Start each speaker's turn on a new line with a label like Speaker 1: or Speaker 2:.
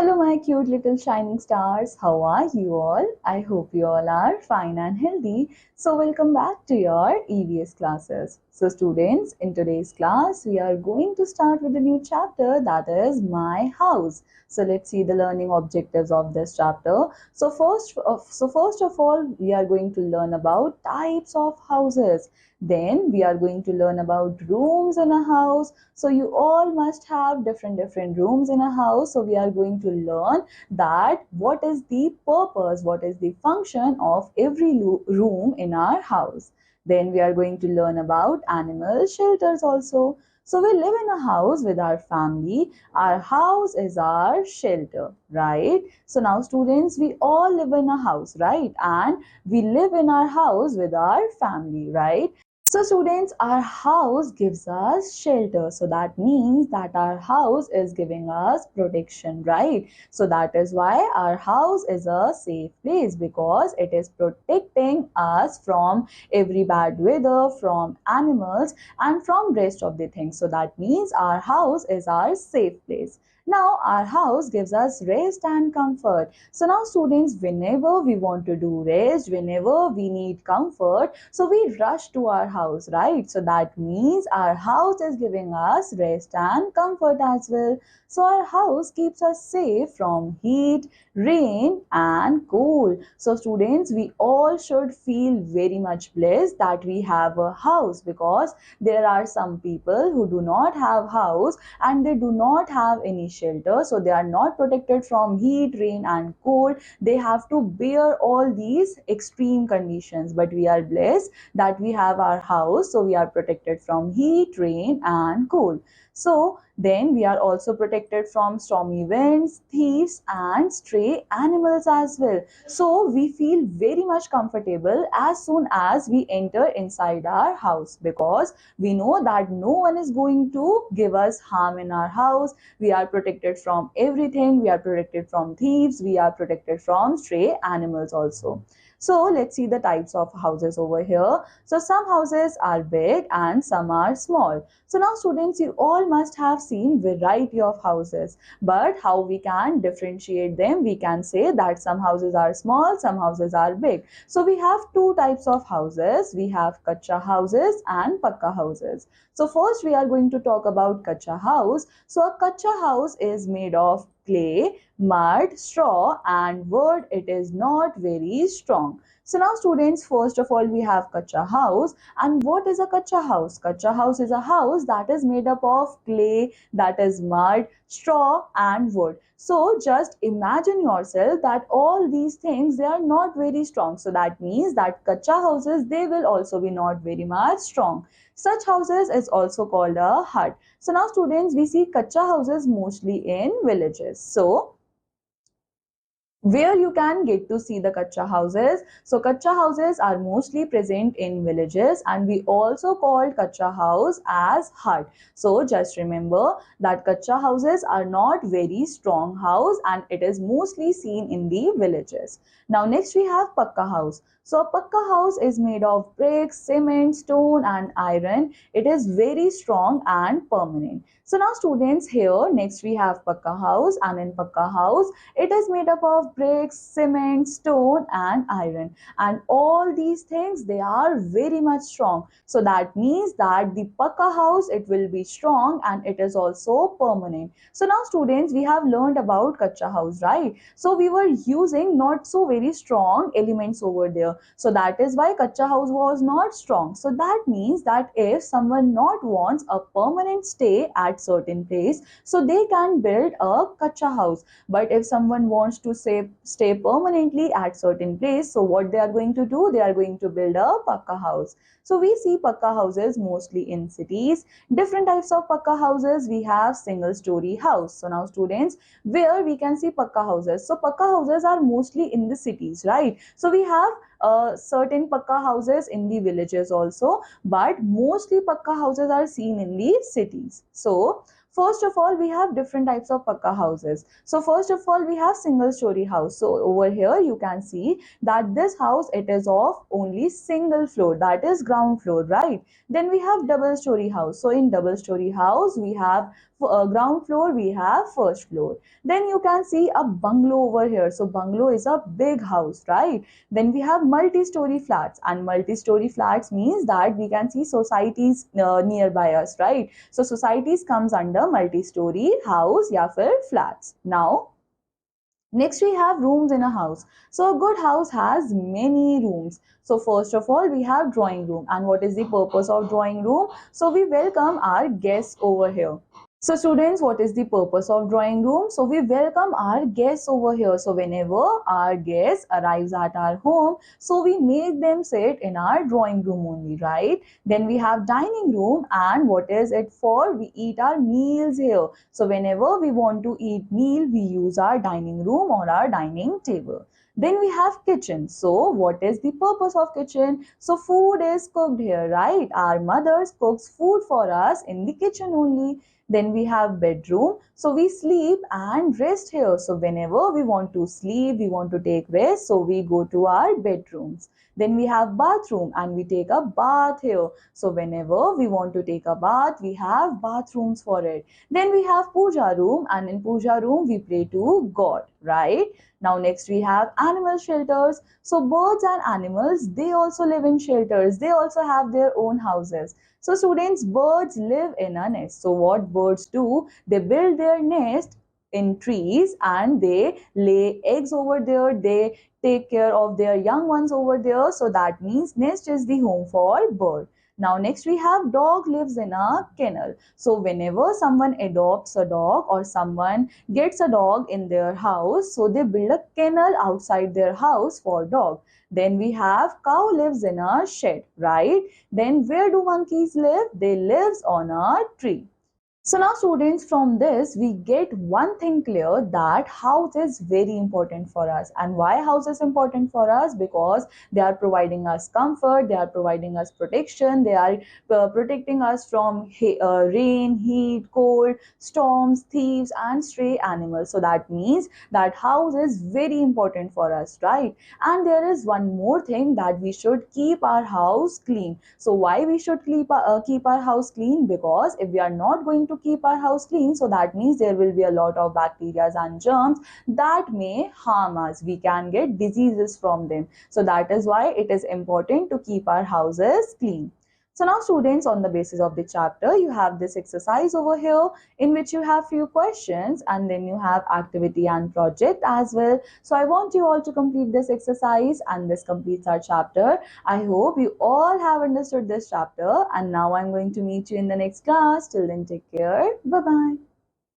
Speaker 1: Hello, my cute little shining stars. How are you all? I hope you all are fine and healthy. So, welcome back to your EVS classes. So, students, in today's class, we are going to start with a new chapter that is My House. So, let's see the learning objectives of this chapter. So first of all, we are going to learn about types of houses. Then we are going to learn about rooms in a house. So you all must have different rooms in a house. So we are going to learn that what is the purpose, what is the function of every room in our house. Then we are going to learn about animal shelters also. So we live in a house with our family. Our house is our shelter, right? So now students, we all live in a house, right? And we live in our house with our family, right? So students, our house gives us shelter. So that means that our house is giving us protection, right? So that is why our house is a safe place because it is protecting us from every bad weather, from animals and from rest of the things. So that means our house is our safe place. Now our house gives us rest and comfort. So now students, whenever we want to do rest, whenever we need comfort, so we rush to our house, right? So that means our house is giving us rest and comfort as well. So our house keeps us safe from heat, rain and cold. So students, we all should feel very much blessed that we have a house because there are some people who do not have house and they do not have any shelter. So they are not protected from heat, rain and cold. They have to bear all these extreme conditions, but we are blessed that we have our house, so we are protected from heat, rain and cold. So then we are also protected from stormy winds, thieves and stray animals as well. So we feel very much comfortable as soon as we enter inside our house because we know that no one is going to give us harm in our house. We are protected from everything. We are protected from thieves. We are protected from stray animals also. So let's see the types of houses over here. So some houses are big and some are small. So now students, you all must have seen variety of houses, but how we can differentiate them? We can say that some houses are small, some houses are big. So we have two types of houses. We have kacha houses and pakka houses. So first we are going to talk about kacha house. So a kacha house is made of clay, mud, straw and wood. It is not very strong. So now students, first of all we have kacha house. And what is a kacha house? Kacha house is a house that is made up of clay, that is mud, straw and wood. So just imagine yourself that all these things, they are not very strong. So that means that kacha houses, they will also be not very much strong. Such houses is also called a hut. So now students, we see kacha houses mostly in villages. So where you can get to see the kacha houses. So kacha houses are mostly present in villages and we also call kacha house as hut. So just remember that kacha houses are not very strong house and it is mostly seen in the villages. Now next we have pakka house. So a pakka house is made of bricks, cement, stone and iron. It is very strong and permanent. So now students, here next we have pakka house, and in pakka house it is made up of bricks, cement, stone and iron. And all these things, they are very much strong. So that means that the pakka house, it will be strong and it is also permanent. So now students, we have learned about kacha house, right? So we were using not so very strong elements over there. So that is why kacha house was not strong. So that means that if someone not wants a permanent stay at certain place, so they can build a kacha house. But if someone wants to stay permanently at certain place, so what they are going to do? They are going to build a pakka house. So we see pakka houses mostly in cities. Different types of pakka houses. We have single story house. So now students, where we can see pakka houses? So pakka houses are mostly in the cities, right? So we have certain pakka houses in the villages also, but mostly pakka houses are seen in the cities. So first of all, we have different types of pakka houses. So first of all, we have single story house. So over here you can see that this house, it is of only single floor, that is ground floor, right? Then we have double story house. So in double story house, we have ground floor, we have first floor. Then you can see a bungalow over here. So bungalow is a big house, right? Then we have multi-story flats, and multi-story flats means that we can see societies nearby us, right? So societies comes under multi-story house या फिर flats. Now next we have rooms in a house. So a good house has many rooms. So first of all we have drawing room, and what is the purpose of drawing room? So we welcome our guests over here. So students, what is the purpose of drawing room? So we welcome our guests over here. So whenever our guest arrives at our home, so we make them sit in our drawing room only, right? Then we have dining room, and what is it for? We eat our meals here. So whenever we want to eat meal, we use our dining room or our dining table. Then we have kitchen. So what is the purpose of kitchen? So food is cooked here, right? Our mothers cooks food for us in the kitchen only. Then we have bedroom. So we sleep and rest here. So whenever we want to sleep, we want to take rest, so we go to our bedrooms. Then we have bathroom, and we take a bath here. So whenever we want to take a bath, we have bathrooms for it. Then we have puja room, and in puja room we pray to God, right? Now next we have animal shelters. So birds and animals, they also live in shelters. They also have their own houses. So students, birds live in a nest. So what birds do? They build their nest in trees, and they lay eggs over there. They take care of their young ones over there. So that means nest is the home for bird. Now next we have dog lives in a kennel. So whenever someone adopts a dog or someone gets a dog in their house, so they build a kennel outside their house for dog. Then we have cow lives in a shed, right? Then where do monkeys live? They live on a tree. So now students, from this we get one thing clear, that house is very important for us. And why house is important for us? Because they are providing us comfort, they are providing us protection, they are protecting us from rain, heat, cold, storms, thieves and stray animals. So that means that house is very important for us, right? And there is one more thing, that we should keep our house clean. So why we should keep our house clean? Because if we are not going to keep our house clean, so that means there will be a lot of bacteria and germs that may harm us. We can get diseases from them. So that is why it is important to keep our houses clean. So now students, on the basis of the chapter, you have this exercise over here in which you have few questions, and then you have activity and project as well. So I want you all to complete this exercise, and this completes our chapter. I hope you all have understood this chapter, and now I'm going to meet you in the next class. Till then, take care. Bye-bye.